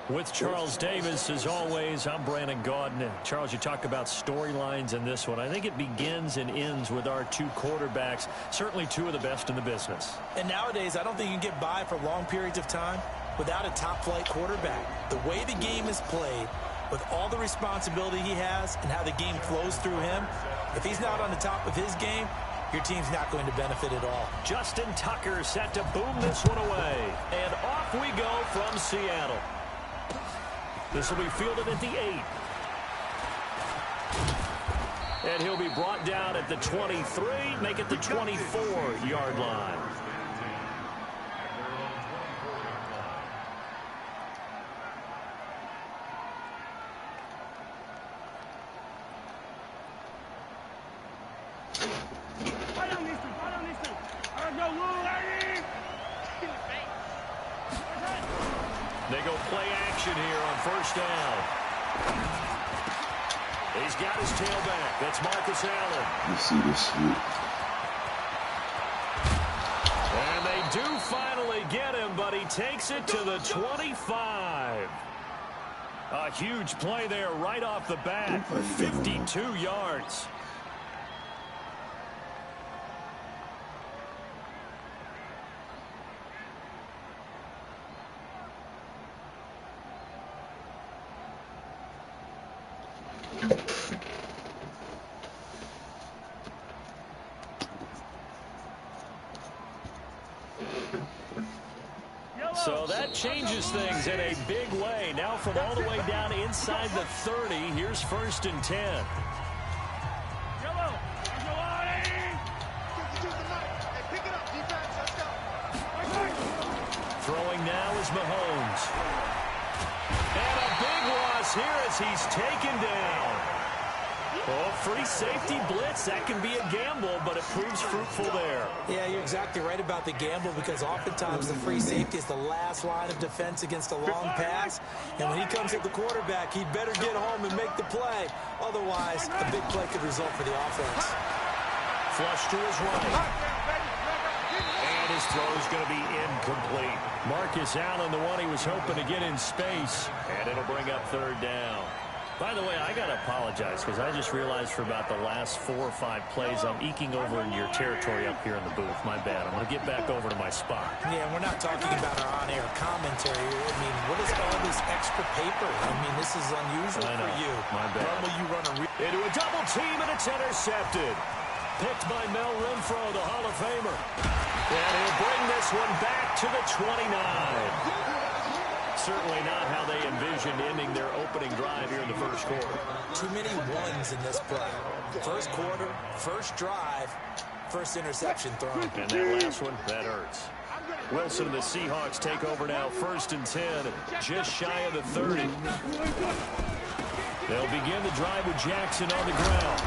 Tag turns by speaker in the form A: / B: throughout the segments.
A: With Charles Davis, as always, I'm Brandon Gaudin. Charles, you talk about storylines in this one. I think it begins and ends with our two quarterbacks, certainly two of the best in the business.
B: And nowadays, I don't think you can get by for long periods of time without a top-flight quarterback. The way the game is played, with all the responsibility he has and how the game flows through him, if he's not on the top of his game, your team's not going to benefit at all.
A: Justin Tucker set to boom this one away. And off we go from Seattle. This will be fielded at the 8. And he'll be brought down at the 23, make it the 24-yard line. They go play action here on first down. He's got his tailback. That's Marcus Allen.
C: You see this swoop.
A: And they do finally get him, but he takes it to the 25. A huge play there right off the bat for 52 yards. So that changes things in a big way. Now from all the way down inside the 30, here's 1st and 10. Throwing now is Mahomes. And a big loss here as he's taken down. Oh, free safety blitz. That can be a gamble, but it proves fruitful there.
B: Yeah, you're exactly right about the gamble because oftentimes the free safety is the last line of defense against a long pass. And when he comes at the quarterback, he'd better get home and make the play. Otherwise, a big play could result for the offense.
A: Flush to his right. And his throw is going to be incomplete. Marcus Allen, the one he was hoping to get in space. And it'll bring up 3rd down. By the way, I got to apologize because I just realized for about the last 4 or 5 plays I'm eking over into your territory up here in the booth. My bad. I'm going to get back over to my spot.
B: Yeah, we're not talking about our on-air commentary. I mean, what is all this extra paper? I mean, this is unusual for you.
A: My bad.
B: Normally you run
A: into a double team and it's intercepted. Picked by Mel Renfro, the Hall of Famer. And he'll bring this one back to the 29. Certainly not how they envisioned ending their opening drive here in the first quarter.
B: Too many ones in this play. First quarter, first drive, first interception thrown.
A: And that last one, that hurts. Wilson and the Seahawks take over now, 1st and 10, just shy of the 30. They'll begin the drive with Jackson on the ground.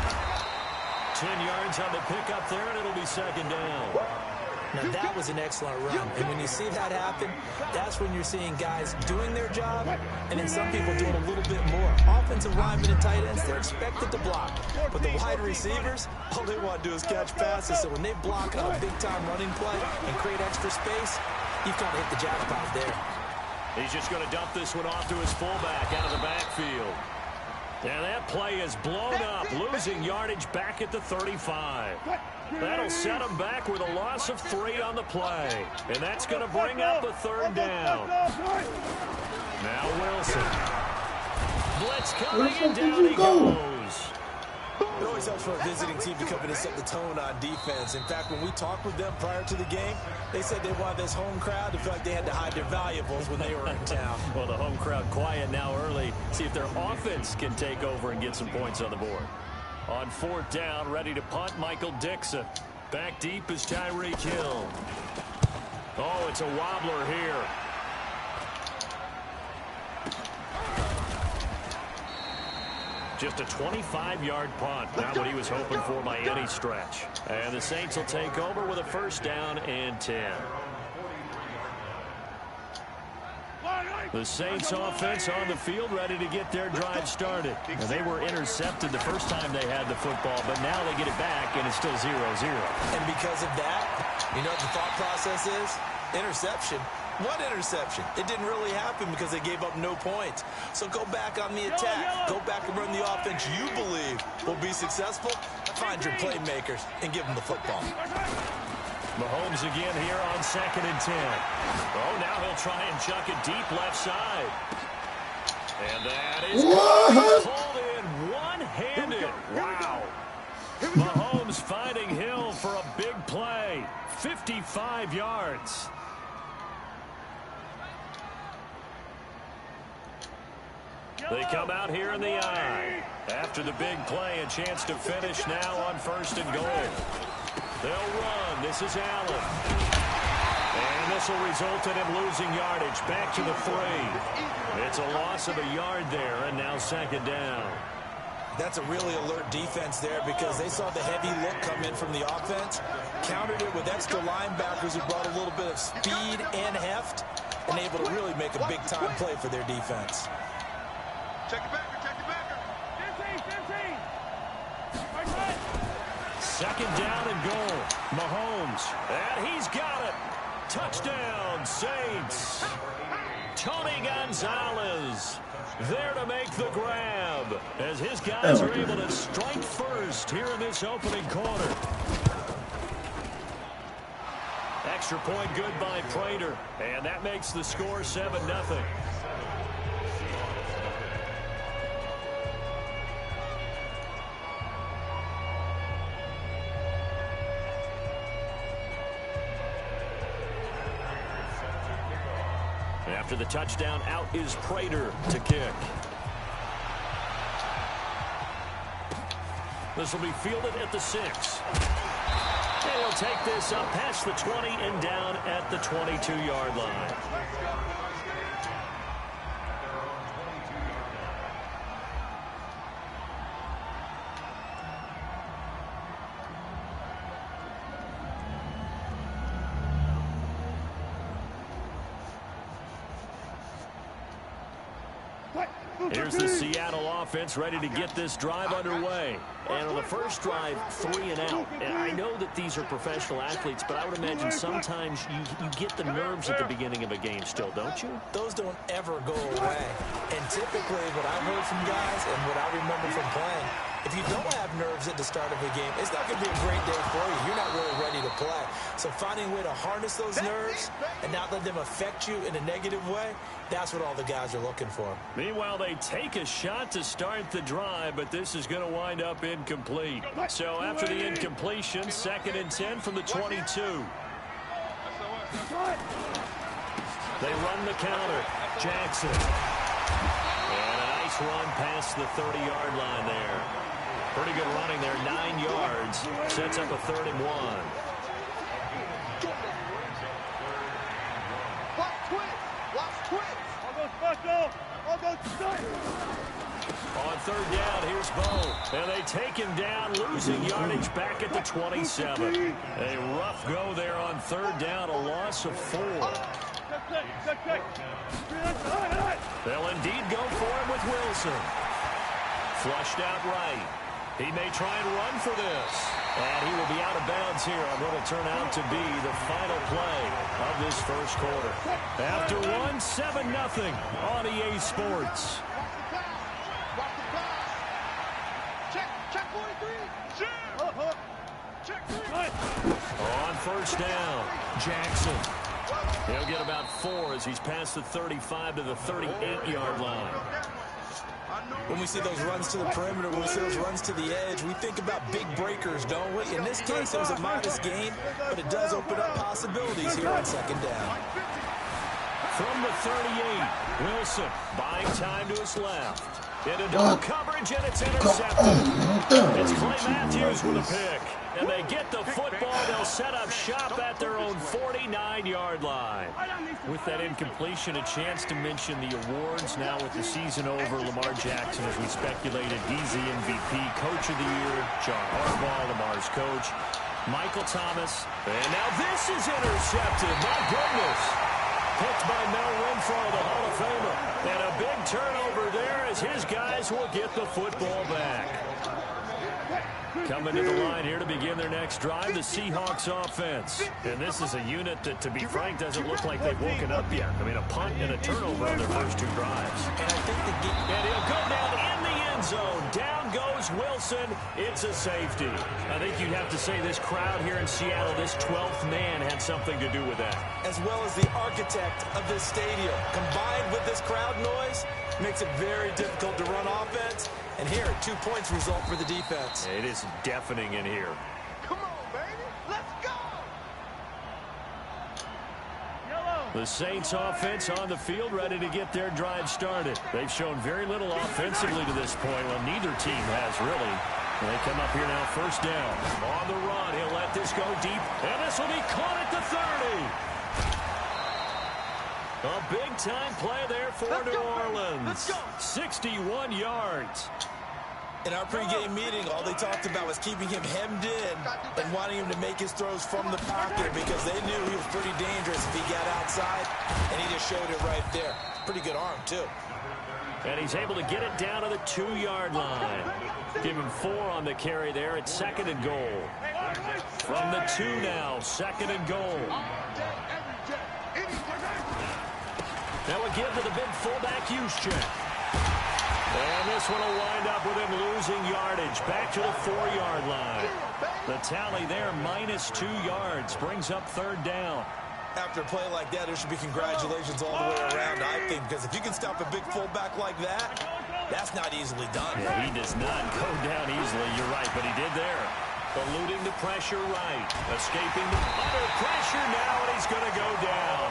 A: 10 yards on the pickup there, and it'll be 2nd down.
B: Now, that was an excellent run. And when you see that happen, that's when you're seeing guys doing their job and then some people doing a little bit more. Offensive linemen and tight ends, they're expected to block. But the wide receivers, all they want to do is catch passes. So when they block on a big-time running play and create extra space, you've got to hit the jackpot there.
A: He's just going to dump this one off to his fullback out of the backfield. And that play is blown up, losing yardage back at the 35. That'll set him back with a loss of 3 on the play. And that's going to bring up a 3rd down. Now Wilson. Blitz coming, and down he goes.
B: It always helps for a visiting team to come in and set the tone on defense. In fact, when we talked with them prior to the game, they said they wanted this home crowd to feel like they had to hide their valuables when they were in town.
A: Well, the home crowd quiet now early. See if their offense can take over and get some points on the board. On 4th down, ready to punt, Michael Dixon. Back deep is Tyreek Hill. Oh, it's a wobbler here. Just a 25-yard punt. Not what he was hoping for by any stretch. And the Saints will take over with a 1st down and 10. The Saints offense on the field ready to get their drive started. And they were intercepted the first time they had the football, but now they get it back and it's still 0-0.
B: And because of that, you know what the thought process is? Interception. What interception? It didn't really happen because they gave up no points. So go back on the attack. Go back and run the offense you believe will be successful. Find your playmakers and give them the football.
A: Mahomes again here on 2nd and 10. Oh, now he'll try and chuck it deep left side. And that is pulled in one-handed. Wow. Mahomes finding Hill for a big play. 55 yards. They come out here in the eye. After the big play, a chance to finish now on 1st and goal. They'll run. This is Allen. And this will result in him losing yardage. Back to the 3. It's a loss of a yard there, and now 2nd down.
B: That's a really alert defense there because they saw the heavy look come in from the offense, countered it with extra linebackers who brought a little bit of speed and heft, and able to really make a big-time play for their defense.
C: Check it backer, check it backer. 15.
A: 2nd down and goal. Mahomes. And he's got it. Touchdown, Saints. Tony Gonzalez there to make the grab as his guys are able to strike first here in this opening quarter. Extra point good by Prater. And that makes the score 7-0. After the touchdown, out is Prater to kick. This will be fielded at the 6. And he'll take this up past the 20 and down at the 22-yard line. Here's the Seattle offense ready to get this drive underway. And on the first drive, 3 and out. And I know that these are professional athletes, but I would imagine sometimes you get the nerves at the beginning of a game still, don't you?
B: Those don't ever go away. And typically what I've heard from guys and what I remember from playing, if you don't have nerves at the start of a game, it's not going to be a great day for you. You're not really ready to play. So finding a way to harness those nerves and not let them affect you in a negative way, that's what all the guys are looking for.
A: Meanwhile, they take a shot to start the drive, but this is going to wind up incomplete. So after the incompletion, 2nd and 10 from the 22. They run the counter. Jackson. And a nice run past the 30-yard line there. Pretty good running there, 9 yards. Sets up a 3rd and 1. On 3rd down, here's Bo. And they take him down, losing yardage back at the 27. A rough go there on 3rd down, a loss of 4. They'll indeed go for him with Wilson. Flushed out right. He may try and run for this. And he will be out of bounds here on what will turn out to be the final play of this first quarter. After one, 7-0 on EA Sports. On 1st down, Jackson. He'll get about 4 as he's past the 35 to the 38-yard line.
B: When we see those runs to the perimeter, when we see those runs to the edge, we think about big breakers, don't we? In this case, it was a modest gain, but it does open up possibilities here on 2nd down.
A: From the 38, Wilson buying time to his left. Into double coverage, and it's intercepted. It's Clay Matthews with a pick. And they get the football. They'll set up shop at their own 49-yard line. With that incompletion, a chance to mention the awards. Now with the season over, Lamar Jackson, as we speculated, he's the MVP, Coach of the Year. John Harbaugh, Lamar's coach. Michael Thomas. And now this is intercepted. My goodness. Picked by Mel Renfro, the Hall of Famer. And a big turnover there as his guys will get the football back. Coming to the line here to begin their next drive, the Seahawks offense. And this is a unit that, to be frank, doesn't look like they've woken up yet. I mean, a punt and a turnover on their first 2 drives.
B: And I think
A: and he'll go down in the end zone. Down goes Wilson. It's a safety. I think you'd have to say this crowd here in Seattle, this 12th man, had something to do with that.
B: As well as the architect of this stadium. Combined with this crowd noise, makes it very difficult to run offense. And here, 2 points result for the defense.
A: It is deafening in here.
C: Come on, baby. Let's go.
A: The Saints offense on the field, ready to get their drive started. They've shown very little offensively to this point. Well, neither team has really. And they come up here now, first down. On the run, he'll let this go deep. And this will be caught at the 30. A big-time play there for New Orleans. 61 yards.
B: In our pregame meeting, all they talked about was keeping him hemmed in and wanting him to make his throws from the pocket because they knew he was pretty dangerous if he got outside, and he just showed it right there. Pretty good arm, too.
A: And he's able to get it down to the 2-yard line. Give him 4 on the carry there at 2nd and goal. From the 2 now, 2nd and goal. That would give to the big fullback use check. And this one will wind up with him losing yardage. Back to the 4-yard line. The tally there, -2 yards. Brings up 3rd down.
B: After a play like that, there should be congratulations all the way around, I think, because if you can stop a big fullback like that, that's not easily done.
A: Yeah, he does not go down easily, you're right, but he did there. Eluding the pressure right. Escaping the under pressure now, and he's going to go down.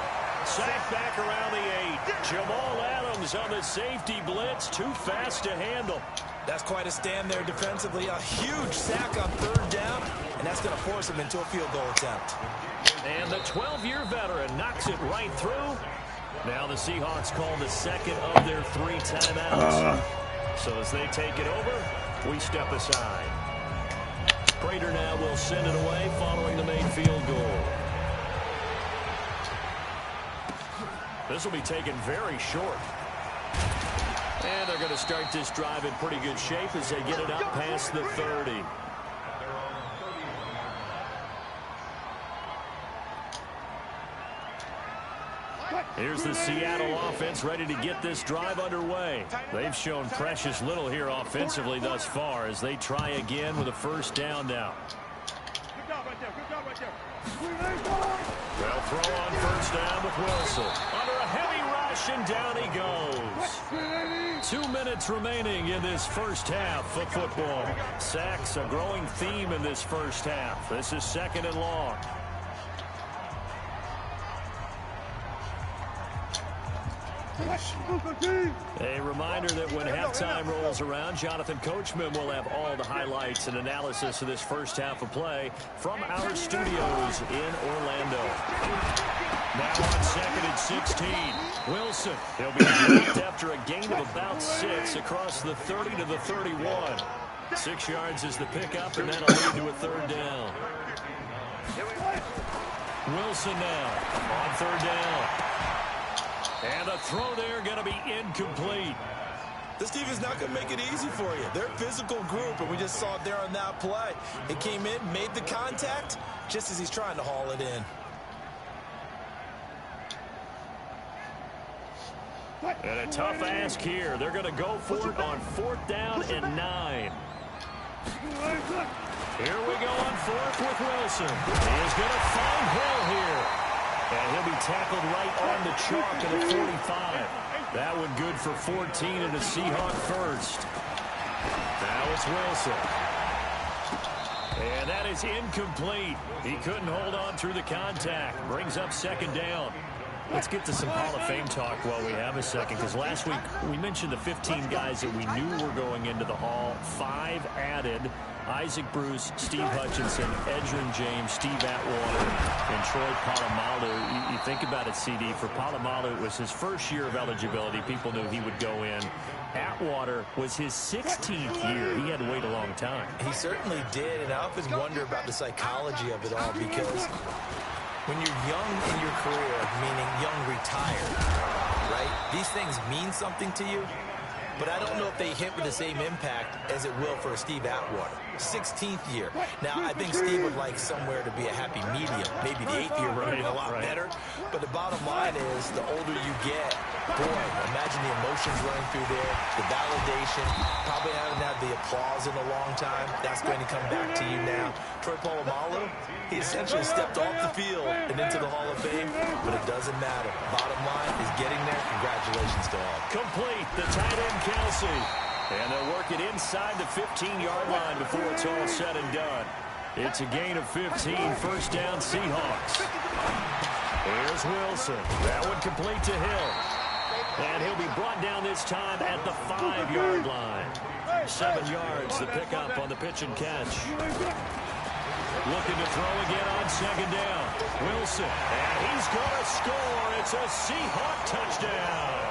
A: Sacked back around the 8. Jamal Adams on the safety blitz. Too fast to handle.
B: That's quite a stand there defensively. A huge sack on 3rd down, and that's going to force him into a field goal attempt.
A: And the 12-year veteran knocks it right through. Now the Seahawks call the 2nd of their 3 timeouts. So as they take it over, we step aside. Prater now will send it away following the made field goal. This will be taken very short. And they're going to start this drive in pretty good shape as they get it up past the 30. Here's the Seattle offense ready to get this drive underway. They've shown precious little here offensively thus far as they try again with a 1st down now. They'll throw on 1st down with Wilson. Under a heavy rush, and down he goes. 2 minutes remaining in this first half of football. Sacks, a growing theme in this first half. This is 2nd and long. A reminder that when halftime rolls around, Jonathan Coachman will have all the highlights and analysis of this first half of play from our studios in Orlando. Now on 2nd and 16. Wilson. He'll be dropped after a gain of about 6 across the 30 to the 31. 6 yards is the pickup, and that'll lead to a 3rd down. Wilson now on 3rd down. And the throw there going to be incomplete.
B: This defense is not going to make it easy for you. They're a physical group, and we just saw it there on that play. It came in, made the contact, just as he's trying to haul it in.
A: And a tough ask here. They're going to go for it on 4th down and 9. Here we go on 4th with Wilson. He is going to find Hill here. And he'll be tackled right on the chalk at the 45. That one good for 14 and a Seahawk first. Now it's Wilson. And that is incomplete. He couldn't hold on through the contact. Brings up 2nd down. Let's get to some Hall of Fame talk while we have a second, because last week we mentioned the 15 guys that we knew were going into the Hall. 5 added. Isaac Bruce, Steve Hutchinson, Edgerrin James, Steve Atwater, and Troy Polamalu. You think about it, CD. For Polamalu, it was his first year of eligibility. People knew he would go in. Atwater was his 16th year. He had to wait a long time.
B: He certainly did, and I often wonder about the psychology of it all, because when you're young in your career, meaning young retired, right, these things mean something to you. but I don't know if they hit with the same impact as it will for Steve Atwater. 16th year. Now, I think Steve would like somewhere to be a happy medium. Maybe the 8th year would have been a lot better. But the bottom line is, the older you get, boy, imagine the emotions running through there, the validation, probably haven't had the applause in a long time. That's going to come back to you now. Troy Polamalu, he essentially stepped off the field and into the Hall of Fame, but it doesn't matter. Bottom line is getting there. Congratulations to all.
A: Complete, the tight end Kelsey. And they'll work it inside the 15-yard line before it's all said and done. It's a gain of 15, first down Seahawks. Here's Wilson. That one complete to Hill. And he'll be brought down this time at the 5-yard line. 7 yards to pick up on the pitch and catch. Looking to throw again on second down. Wilson. And he's going to score. It's a Seahawk touchdown.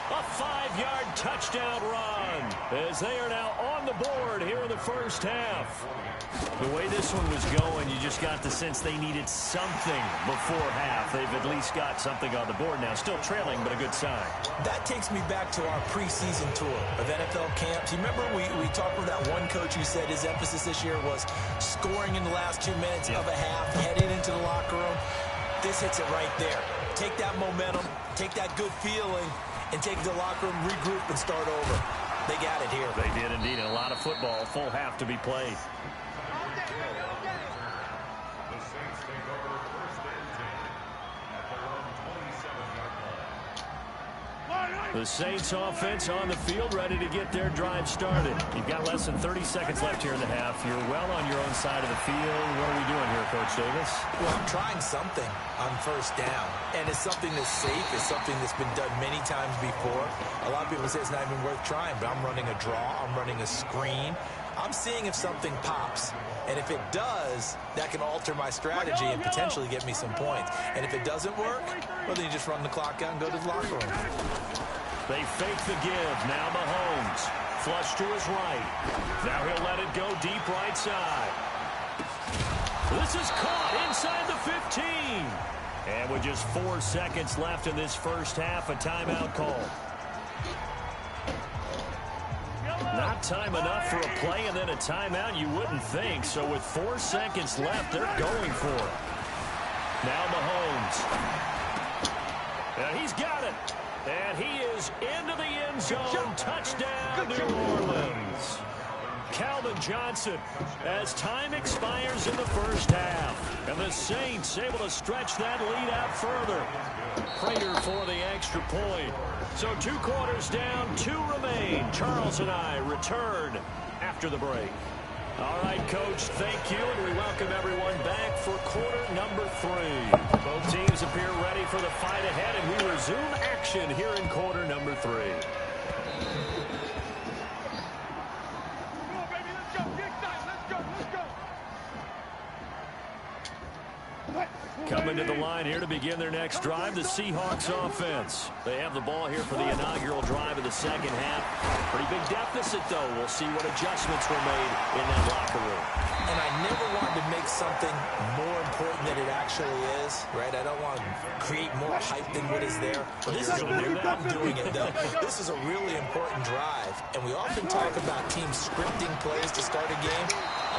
A: A 5-yard touchdown run as they are now on the board here in the first half. The way this one was going, you just got the sense they needed something before half. They've at least got something on the board now. Still trailing, but a good sign.
B: That takes me back to our preseason tour of NFL camps. You remember we talked with that one coach who said his emphasis this year was scoring in the last 2 minutes of a half, heading into the locker room. This hits it right there. Take that momentum, take that good feeling, and take the locker room, regroup, and start over. They got it here.
A: They did indeed. And a lot of football, full half to be played. The Saints offense on the field, ready to get their drive started. You've got less than 30 seconds left here in the half. You're well on your own side of the field. What are we doing here, Coach Davis?
B: Well, I'm trying something on first down. And it's something that's safe. It's something that's been done many times before. A lot of people say it's not even worth trying, but I'm running a draw. I'm running a screen. I'm seeing if something pops. And if it does, that can alter my strategy and potentially get me some points. And if it doesn't work, well, then you just run the clock out and go to the locker room.
A: They fake the give. Now Mahomes. Flush to his right. Now he'll let it go deep right side. This is caught inside the 15. And with just 4 seconds left in this first half, a timeout call. Not time enough for a play and then a timeout, you wouldn't think. So with 4 seconds left, they're going for it. Now Mahomes. And he's got it. And he is into the end zone. Touchdown, New Orleans. Calvin Johnson as time expires in the first half. And the Saints able to stretch that lead out further. Prater for the extra point. So 2 quarters down, 2 remain. Charles and I return after the break. All right, Coach, thank you, and we welcome everyone back for quarter number 3. Both teams appear ready for the fight ahead, and we resume action here in quarter number 3. Coming to the line here to begin their next drive, the Seahawks offense. They have the ball here for the inaugural drive of the second half. Pretty big deficit, though. We'll see what adjustments were made in that locker room.
B: And I never wanted to make something more important than it actually is, right? I don't want to create more hype than what is there. But this is I'm doing it, though. This is a really important drive. And we often talk about teams scripting plays to start a game.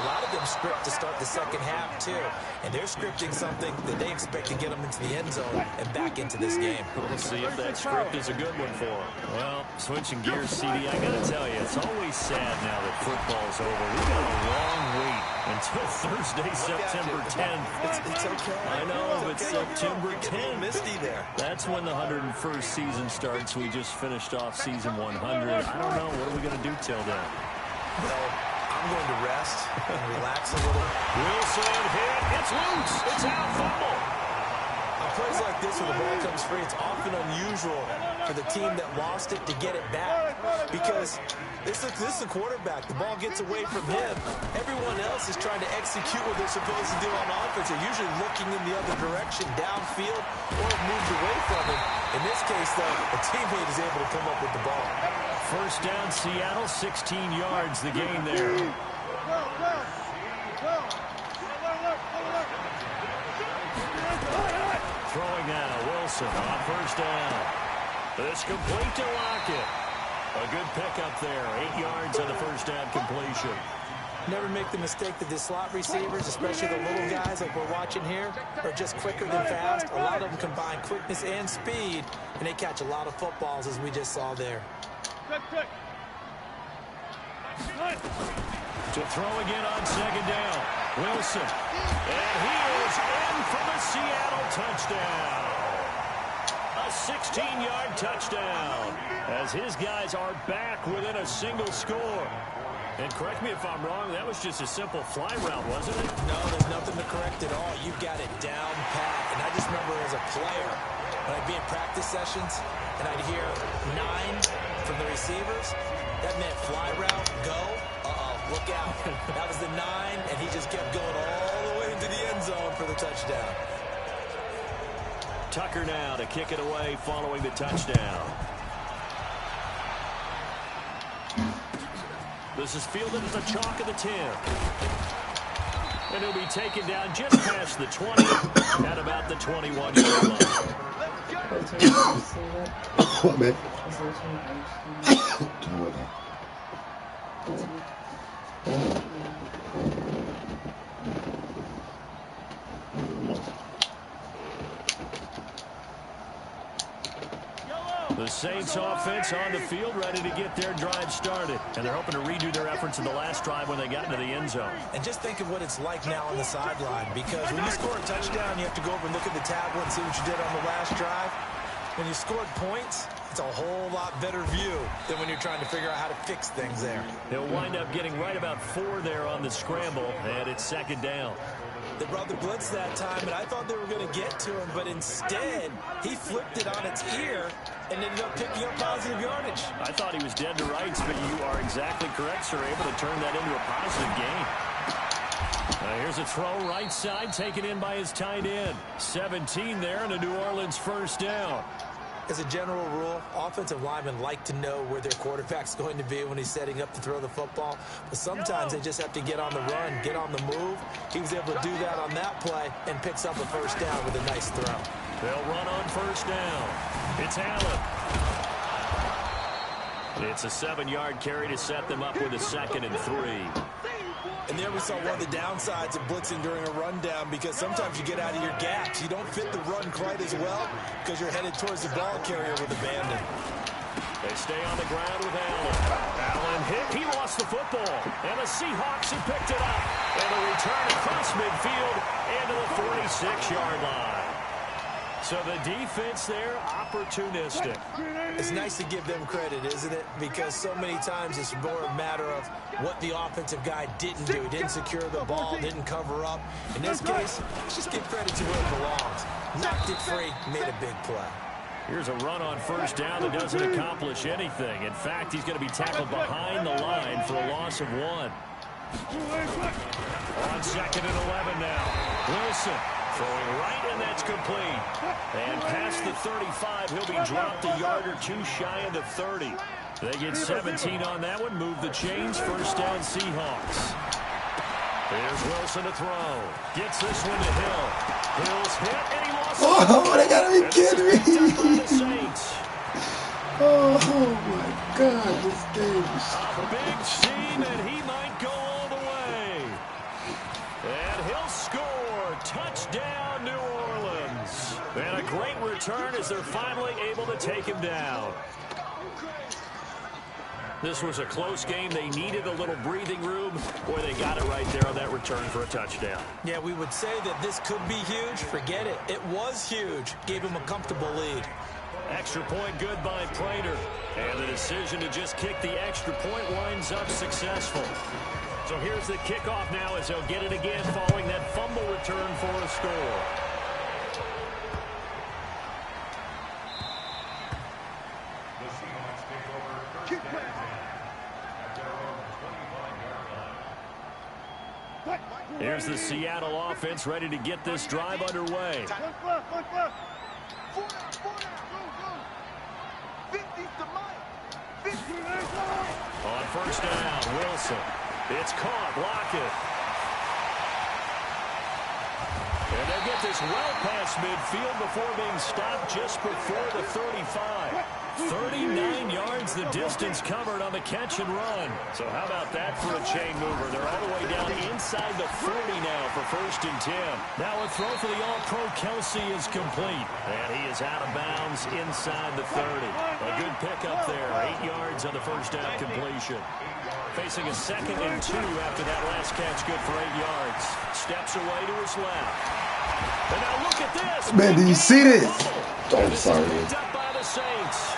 B: A lot of them script to start the second half, too. And they're scripting something that they expect to get them into the end zone and back into this game.
A: We'll see if that script is a good one for them. Well, switching gears, CD, I got to tell you, it's always sad now that football's over. We've got a long wait until Thursday, September 10th.
B: It's okay.
A: I know, but September 10th.
B: Misty there.
A: That's when the 101st season starts. We just finished off season 100. I don't know. What are we going to do till then?
B: Well, I'm going to rest and relax a little.
A: Wilson hit. It's loose. It's out. Fumble.
B: On plays like this where the ball comes free, it's often unusual for the team that lost it to get it back. Because this is the quarterback. The ball gets away from him. Everyone else is trying to execute what they're supposed to do on offense. They're usually looking in the other direction, downfield, or have moved away from him. In this case, though, a teammate is able to come up with the ball.
A: First down, Seattle, 16 yards, the gain there. Throwing now, Wilson on first down. This complete to Lockett. A good pickup there. 8 yards on the first down completion.
B: Never make the mistake that the slot receivers, especially the little guys like we're watching here, are just quicker than fast. A lot of them combine quickness and speed, and they catch a lot of footballs, as we just saw there.
A: To throw again on second down. Wilson. And he is in for the Seattle touchdown. A 16-yard touchdown as his guys are back within a single score. And correct me if I'm wrong, that was just a simple fly route, wasn't it?
B: No, there's nothing to correct at all. You got it down pat. And I just remember as a player, when I'd be in practice sessions and I'd hear 9 from the receivers, that meant fly route, go. Look out. That was the 9, and he just kept going all the way into the end zone for the touchdown.
A: Tucker now to kick it away following the touchdown. This is fielded at the chalk of the 10. And he'll be taken down just past the 20 at about the 21-yard line.
D: What, man?
A: The Saints offense on the field, ready to get their drive started. And they're hoping to redo their efforts in the last drive when they got into the end zone.
B: And just think of what it's like now on the sideline, because when you score a touchdown, you have to go over and look at the tablet and see what you did on the last drive. When you scored points, it's a whole lot better view than when you're trying to figure out how to fix things there.
A: He'll wind up getting right about 4 there on the scramble, and it's second down.
B: They brought the blitz that time, and I thought they were going to get to him, but instead, he flipped it on its ear and ended up picking up positive yardage.
A: I thought he was dead to rights, but you are exactly correct, sir. Able to turn that into a positive gain. Here's a throw right side, taken in by his tight end. 17 there, and a New Orleans first down.
B: As a general rule, offensive linemen like to know where their quarterback's going to be when he's setting up to throw the football. But sometimes they just have to get on the run, get on the move. He was able to do that on that play and picks up a first down with a nice throw.
A: They'll run on first down. It's Allen. It's a 7-yard carry to set them up with a 2nd and 3.
B: And there we saw one of the downsides of blitzing during a rundown, because sometimes you get out of your gaps. You don't fit the run quite as well because you're headed towards the ball carrier with abandon.
A: They stay on the ground with Allen. Allen hit. He lost the football. And the Seahawks have picked it up. And a return across midfield into the 46-yard line. So the defense there, opportunistic.
B: It's nice to give them credit, isn't it? Because so many times it's more a matter of what the offensive guy didn't do. He didn't secure the ball, didn't cover up. In this case, let's just give credit to where it belongs. Knocked it free, made a big play.
A: Here's a run on first down that doesn't accomplish anything. In fact, he's going to be tackled behind the line for a loss of 1. On 2nd and 11 now. Wilson throwing right, and that's complete. And past the 35, he'll be dropped a yard or 2 shy of the 30. They get 17 on that one. Move the chains. First down, Seahawks. Here's Wilson to throw. Gets this one to Hill. Hill's hit, and he lost it.
D: Oh, they gotta be kidding me. Oh my God, this game is
A: a big scene, and he might go all the way. And he'll score. Touchdown, New Orleans. And a great return as they're finally able to take him down. This was a close game. They needed a little breathing room. Boy, they got it right there on that return for a touchdown.
B: Yeah, we would say that this could be huge. Forget it. It was huge. Gave him a comfortable lead.
A: Extra point good by Prater. And the decision to just kick the extra point winds up successful. So here's the kickoff now as they'll get it again following that fumble return for a score. Here's the Seattle offense ready to get this drive underway. On first down, Wilson. It's caught. Lockett. And they get this well past midfield before being stopped just before the 35. 39 yards the distance covered on the catch and run. So how about that for a chain mover? They're all the way down inside the 40 now for 1st and 10. Now a throw for the All-Pro Kelsey is complete. And he is out of bounds inside the 30. A good pickup there. 8 yards on the first down completion. Facing a 2nd and 2 after that last catch, good for 8 yards. Steps away to his left. And now look at this.
D: Man, do you see this? Oh, I'm sorry.
A: Picked up by the Saints.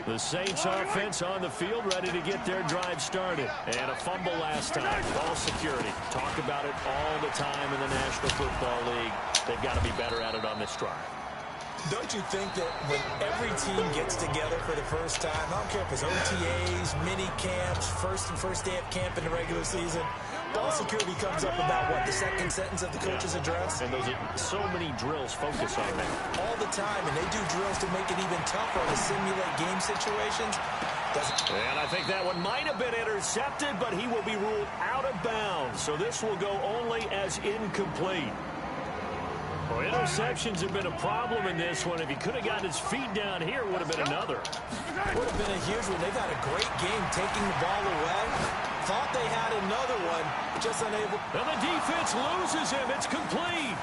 A: The Saints offense on the field, ready to get their drive started. And a fumble last time. Ball security. Talk about it all the time in the National Football League. They've got to be better at it on this drive.
B: Don't you think that when every team gets together for the first time, I don't care if it's OTAs, mini camps, first day of camp in the regular season, ball security comes up about what, the second sentence of the coach's address?
A: And those are so many drills focus on that.
B: All the time, and they do drills to make it even tougher to simulate game situations.
A: And I think that one might have been intercepted, but he will be ruled out of bounds. So this will go only as incomplete. Well, interceptions have been a problem in this one. If he could have gotten his feet down here, would have been another.
B: Would have been a huge one. They've had a great game taking the ball away. Thought they had another one, just unable.
A: Now the defense loses him. It's complete.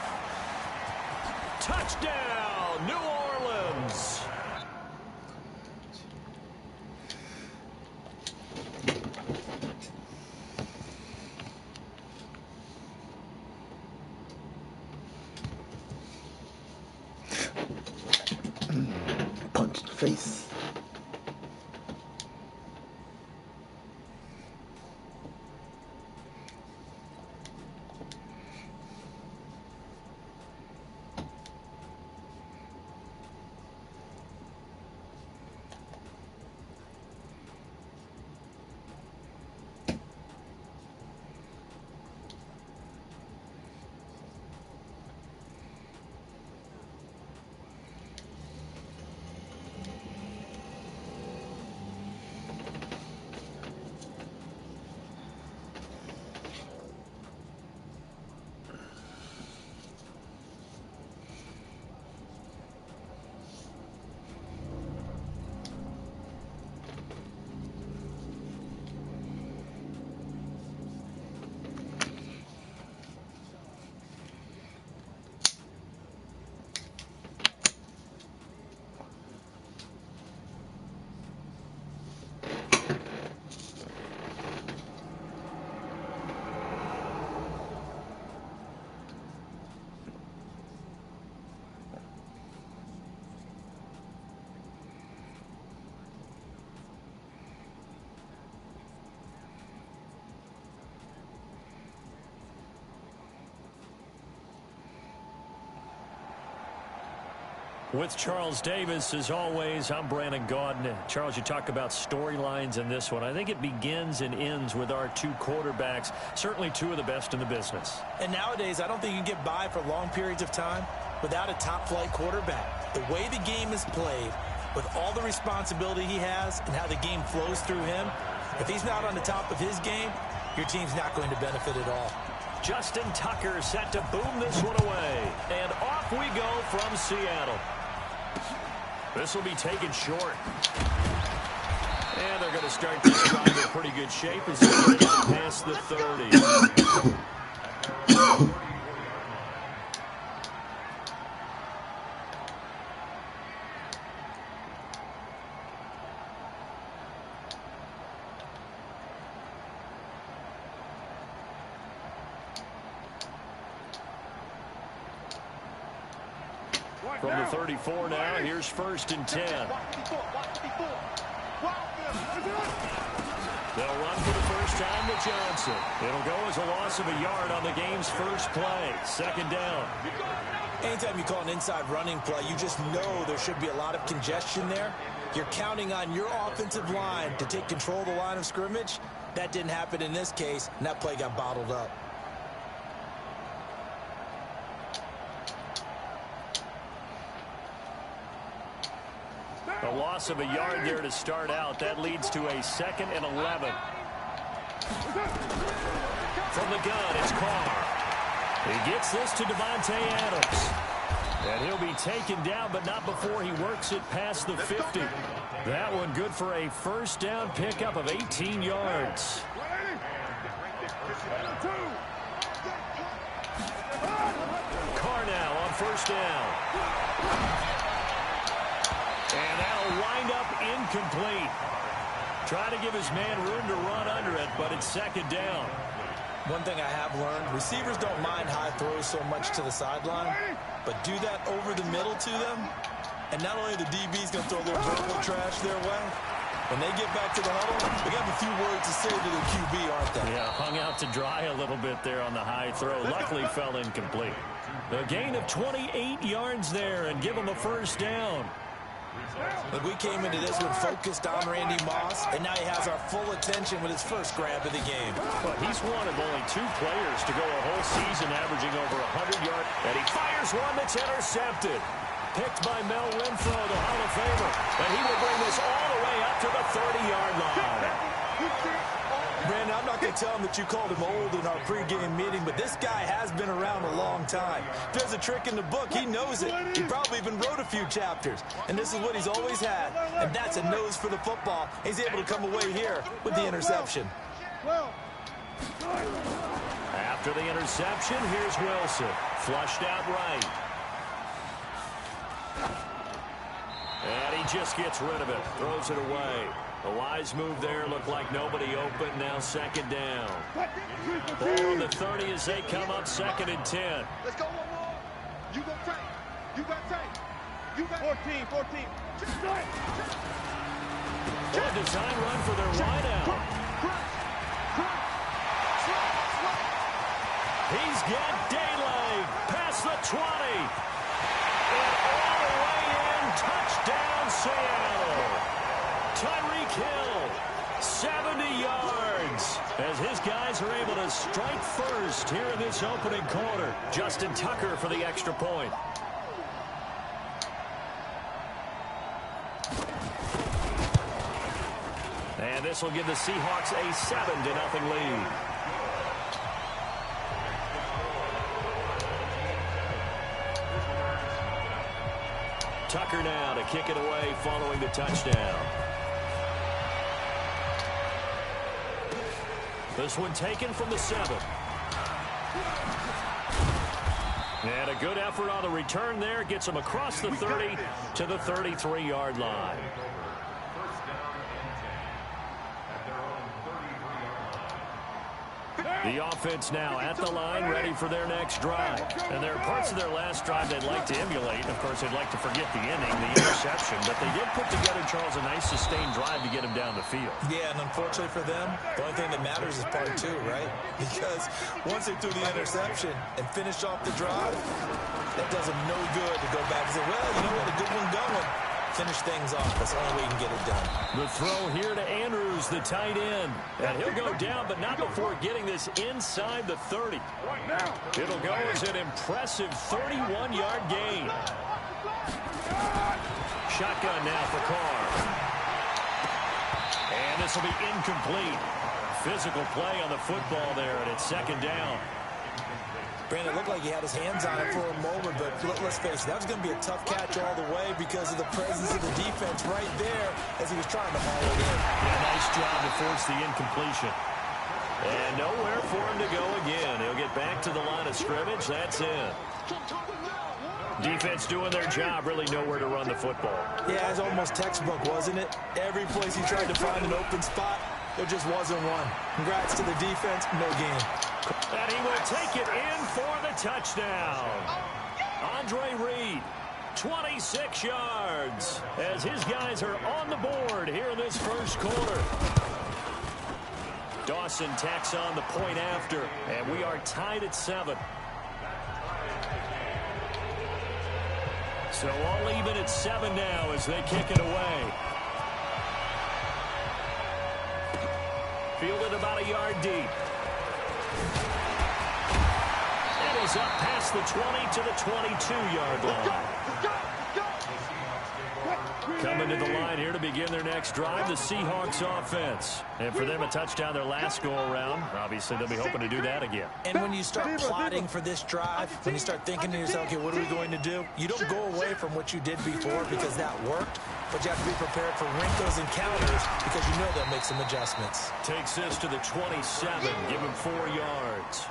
A: Touchdown, New Orleans.
D: Punch in the face.
A: With Charles Davis, as always, I'm Brandon Gaudin. Charles, you talk about storylines in this one. I think it begins and ends with our two quarterbacks, certainly two of the best in the business.
B: And nowadays, I don't think you can get by for long periods of time without a top-flight quarterback. The way the game is played, with all the responsibility he has and how the game flows through him, if he's not on the top of his game, your team's not going to benefit at all.
A: Justin Tucker set to boom this one away. And off we go from Seattle. This will be taken short. And they're going to start this drive in pretty good shape as they get past the 30. From the 34 now, here's 1st and 10. They'll run for the first time to Johnson. It'll go as a loss of a yard on the game's first play. 2nd down.
B: Anytime you call an inside running play, you just know there should be a lot of congestion there. You're counting on your offensive line to take control of the line of scrimmage. That didn't happen in this case, and that play got bottled up.
A: A loss of a yard there to start out. That leads to a 2nd and 11. From the gun, it's Carr. He gets this to Devontae Adams. And he'll be taken down, but not before he works it past the 50. That one good for a first down pickup of 18 yards. Carr now on first down. And that'll wind up incomplete. Trying to give his man room to run under it, but it's 2nd down.
B: One thing I have learned, receivers don't mind high throws so much to the sideline, but do that over the middle to them, and not only the DB's going to throw their verbal trash their way, when they get back to the huddle, they got a few words to say to their QB, aren't they?
A: Yeah, hung out to dry a little bit there on the high throw. Luckily fell incomplete. The gain of 28 yards there and give him a first down.
B: But we came into this one focused on Randy Moss, and now he has our full attention with his first grab of the game.
A: But he's one of only 2 players to go a whole season averaging over 100 yards. And he fires one that's intercepted. Picked by Mel Renfro, the Hall of Famer. And he will bring this all the way up to the 30-yard line.
B: Brandon, I'm not going to tell him that you called him old in our pregame meeting, but this guy has been around a long time. If there's a trick in the book, he knows it. He probably even wrote a few chapters. And this is what he's always had. And that's a nose for the football. He's able to come away here with the interception.
A: After the interception, here's Wilson. Flushed out right. And he just gets rid of it. Throws it away. A wise move there. Looked like nobody open. Now 2nd down. Ball on the 30 as they come up 2nd and 10.
C: Let's go one more. You go tank. You got tank. You got 14.
A: A design run for their wideout. He's got daylight past the 20. And all the way in. Touchdown, Seattle. Tyreek Hill, 70 yards, as his guys are able to strike first here in this opening quarter. Justin Tucker for the extra point. And this will give the Seahawks a 7-0 lead. Tucker now to kick it away following the touchdown. This one taken from the 7. And a good effort on the return there. Gets him across the 30 to the 33-yard line. The offense now at the line, ready for their next drive. And there are parts of their last drive they'd like to emulate. Of course, they'd like to forget the inning, the interception. But they did put together, Charles, a nice sustained drive to get him down the field.
B: Yeah, and unfortunately for them, the only thing that matters is part 2, right? Because once they threw the interception and finished off the drive, that does them no good to go back and say, well, you know what, a good one going. Finish things off. That's the only way you can get it done. The
A: throw here to Andrews, the tight end. And he'll go down, but not before getting this inside the 30. It'll go as an impressive 31-yard gain. Shotgun now for Carr. And this will be incomplete. Physical play on the football there, and it's 2nd down.
B: Brandon, it looked like he had his hands on it for a moment, but let's face it, that was going to be a tough catch all the way because of the presence of the defense right there as he was trying to haul it in.
A: Yeah, nice job to force the incompletion. And nowhere for him to go again. He'll get back to the line of scrimmage. That's it. Defense doing their job, really nowhere to run the football.
B: Yeah, it's almost textbook, wasn't it? Every place he tried to find an open spot, there just wasn't one. Congrats to the defense, no gain.
A: And he will take it in for the touchdown. Andre Reed, 26 yards, as his guys are on the board here in this first quarter. Dawson tacks on the point after, and we are tied at 7. So all even at 7 now as they kick it away. Fielded about a yard deep. And he's up past the 20 to the 22-yard line. Coming to the line here to begin their next drive, the Seahawks offense. And for them, a touchdown their last go-around. Obviously, they'll be hoping to do that again.
B: And when you start plotting for this drive, when you start thinking to yourself, okay, what are we going to do? You don't go away from what you did before because that worked, but you have to be prepared for wrinkles and counters because you know they'll make some adjustments.
A: Takes this to the 27, give him 4 yards.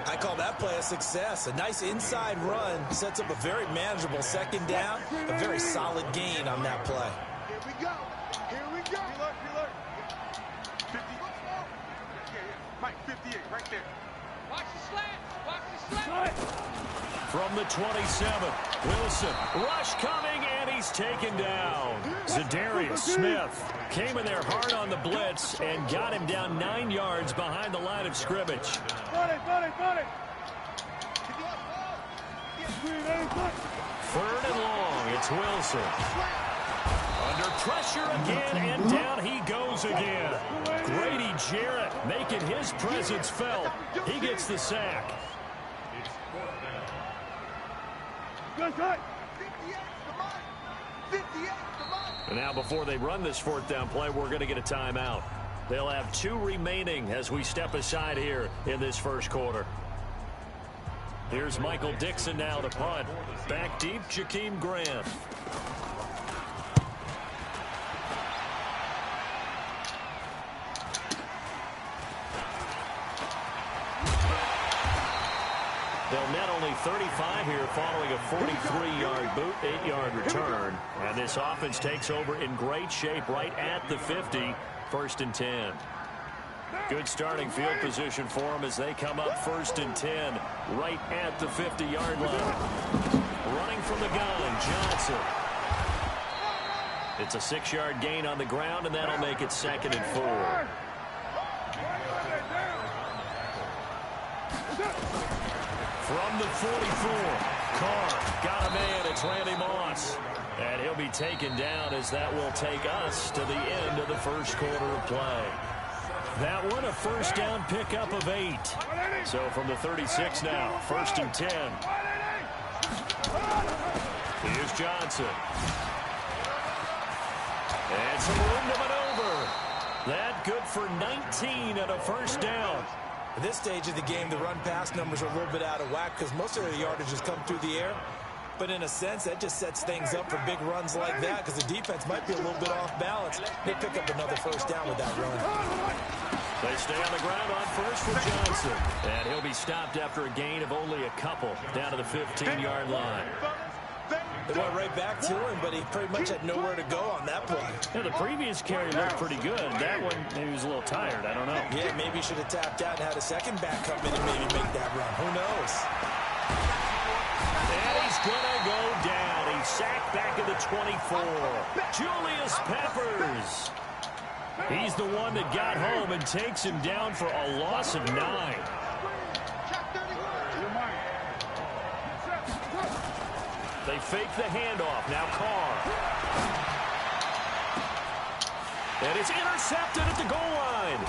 B: I call that play a success. A nice inside run sets up a very manageable second down, a very solid gain on that play.
C: Here we go. Here we go. Look. 50. Mike, 58, right there.
E: Watch the slant. Watch the slant.
A: From the 27, Wilson, rush coming, and he's taken down. Zadarius Smith came in there hard on the blitz and got him down 9 yards behind the line of scrimmage.
C: Got it.
A: 3rd and long, it's Wilson. Under pressure again, and down he goes again. Grady Jarrett making his presence felt. He gets the sack. And now before they run this 4th down play, we're going to get a timeout. They'll have 2 remaining as we step aside here in this first quarter. Here's Michael Dixon now to punt. Back deep, Jakeem Grant. They'll net only 35 here following a 43-yard boot, 8-yard return. And this offense takes over in great shape right at the 50, 1st and 10. Good starting field position for them as they come up 1st and 10 right at the 50-yard line. Running from the gun, Johnson. It's a 6-yard gain on the ground, and that'll make it 2nd and 4. From the 44, Carr got a man. It's Randy Moss. And he'll be taken down as that will take us to the end of the first quarter of play. That one a 1st down pickup of 8. So from the 36 now, 1st and 10. Here's Johnson. And some room to maneuver. That good for 19 and a 1st down.
B: At this stage of the game, the run-pass numbers are a little bit out of whack because most of the yardage has come through the air. But in a sense, that just sets things up for big runs like that because the defense might be a little bit off balance. They pick up another 1st down with that run.
A: They stay on the ground on 1st for Johnson. And he'll be stopped after a gain of only a couple down to the 15-yard line.
B: They went right back to him, but he pretty much had nowhere to go on that play.
A: Yeah, the previous carry looked pretty good. That one, maybe he was a little tired. I don't know.
B: Yeah, maybe he should have tapped out and had a second back come in and maybe make that run. Who knows?
A: And he's going to go down. He's sacked back at the 24. Julius Peppers. He's the one that got home and takes him down for a loss of 9. They fake the handoff. Now Carr. And it's intercepted at the goal line.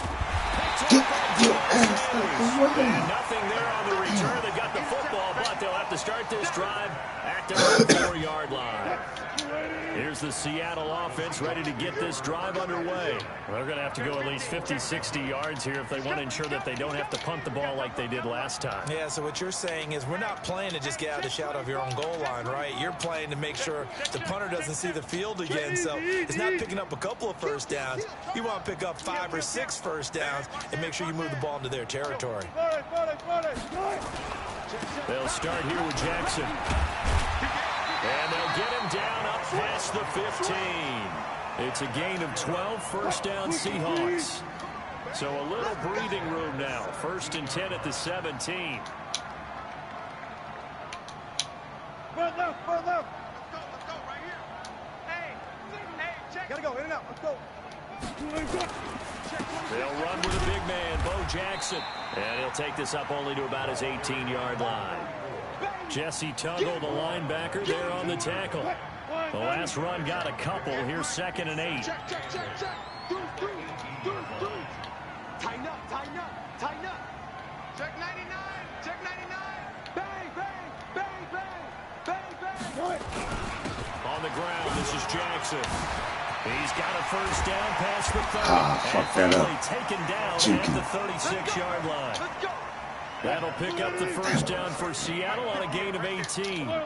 A: And nothing there on the return. They got the football, but they'll have to start this drive at their 4-yard line. Here's the Seattle offense ready to get this drive underway. Well, they're going to have to go at least 50, 60 yards here if they want to ensure that they don't have to punt the ball like they did last time.
B: Yeah, so what you're saying is we're not playing to just get out of the shadow of your own goal line, right? You're playing to make sure the punter doesn't see the field again. So it's not picking up a couple of 1st downs. You want to pick up 5 or 6 1st downs and make sure you move the ball into their territory.
A: They'll start here with Jackson. And they'll get him down up past the 15. It's a gain of 12, 1st down Seahawks. So a little breathing room now. 1st and 10 at the 17.
C: Let's go right here. Hey, check. Gotta go, in and out, let's go.
A: They'll run with a big man, Bo Jackson. And he'll take this up only to about his 18-yard line. Jesse Tuggle, the linebacker, there on the tackle. The last run got a couple. Here's 2nd and 8.
C: Check. Tighten up. Check 99. Bang.
A: On the ground, this is Jackson. He's got a first down past the 30.
D: Fuck that up.
A: Taken down
D: Juking.
A: at the 36-yard line. That'll pick up the first down for Seattle on a gain of 18. On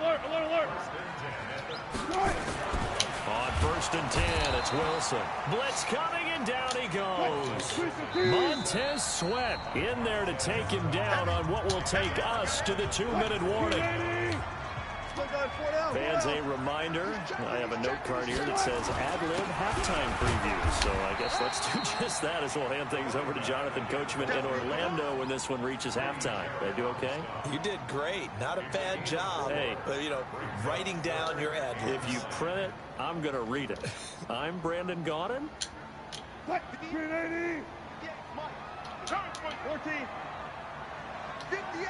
A: 1st and 10, it's Wilson. Blitz coming, and down he goes. Montez Sweat in there to take him down on what will take us to the 2-minute warning. Fans, a reminder, I have a note card here that says ad-lib halftime preview. So I guess let's do just that as we'll hand things over to Jonathan Coachman in Orlando when this one reaches halftime. Did I do okay?
B: You did great. Not a bad job.
A: Hey.
B: Writing down your ad-libs.
A: If you print it, I'm going to read it. I'm Brandon Gaudin.
C: 380. 14. 58.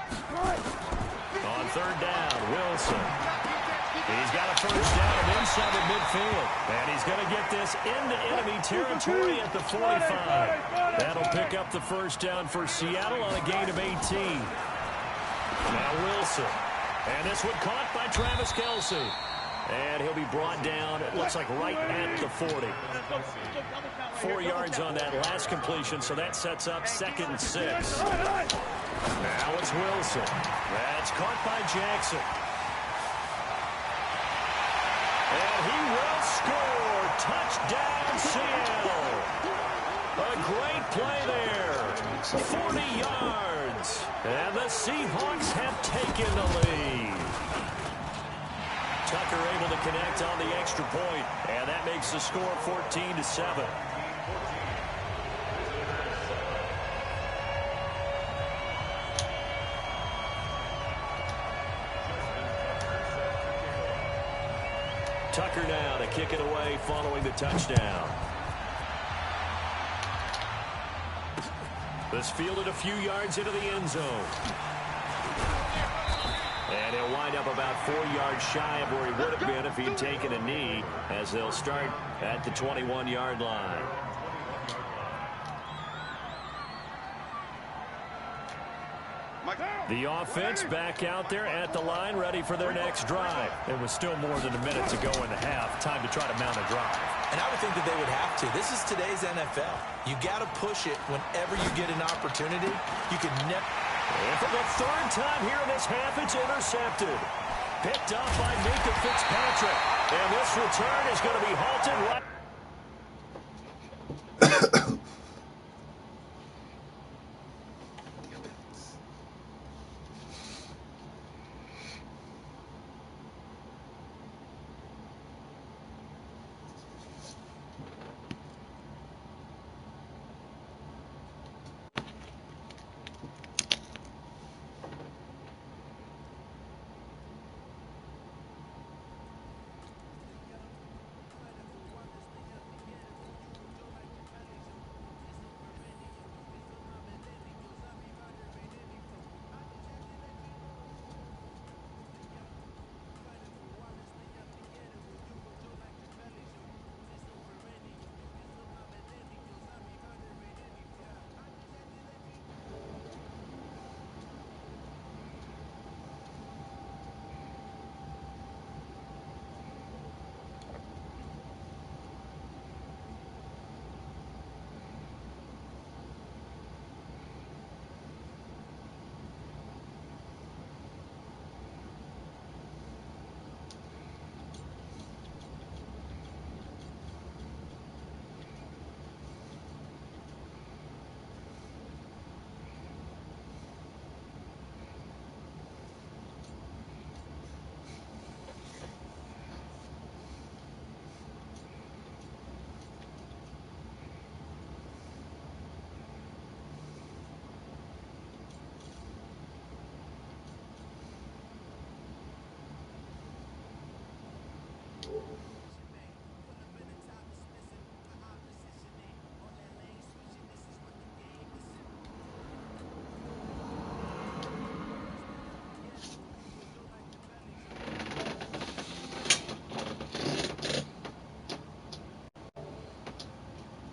A: On 3rd down, Wilson. He's got a first down and inside the midfield. And he's going to get this into enemy territory at the 45. That'll pick up the first down for Seattle on a gain of 18. Now Wilson. And this one caught by Travis Kelce. And he'll be brought down, it looks like right at the 40. 4 yards on that last completion, so that sets up 2nd and 6. Now it's Wilson. That's caught by Jackson. And he will score. Touchdown, Seattle. A great play there. 40 yards. And the Seahawks have taken the lead. Tucker able to connect on the extra point, and that makes the score 14-7. Tucker now to kick it away following the touchdown. This fielded a few yards into the end zone. And he'll wind up about 4 yards shy of where he would have been if he'd taken a knee, as they'll start at the 21-yard line. The offense back out there at the line, ready for their next drive. It was still more than a minute to go in the half. Time to try to mount a drive.
B: And I would think that they would have to. This is today's NFL. You got to push it whenever you get an opportunity. You could never...
A: And for the 3rd time here in this half, it's intercepted. Picked up by Minka Fitzpatrick. And this return is going to be halted right...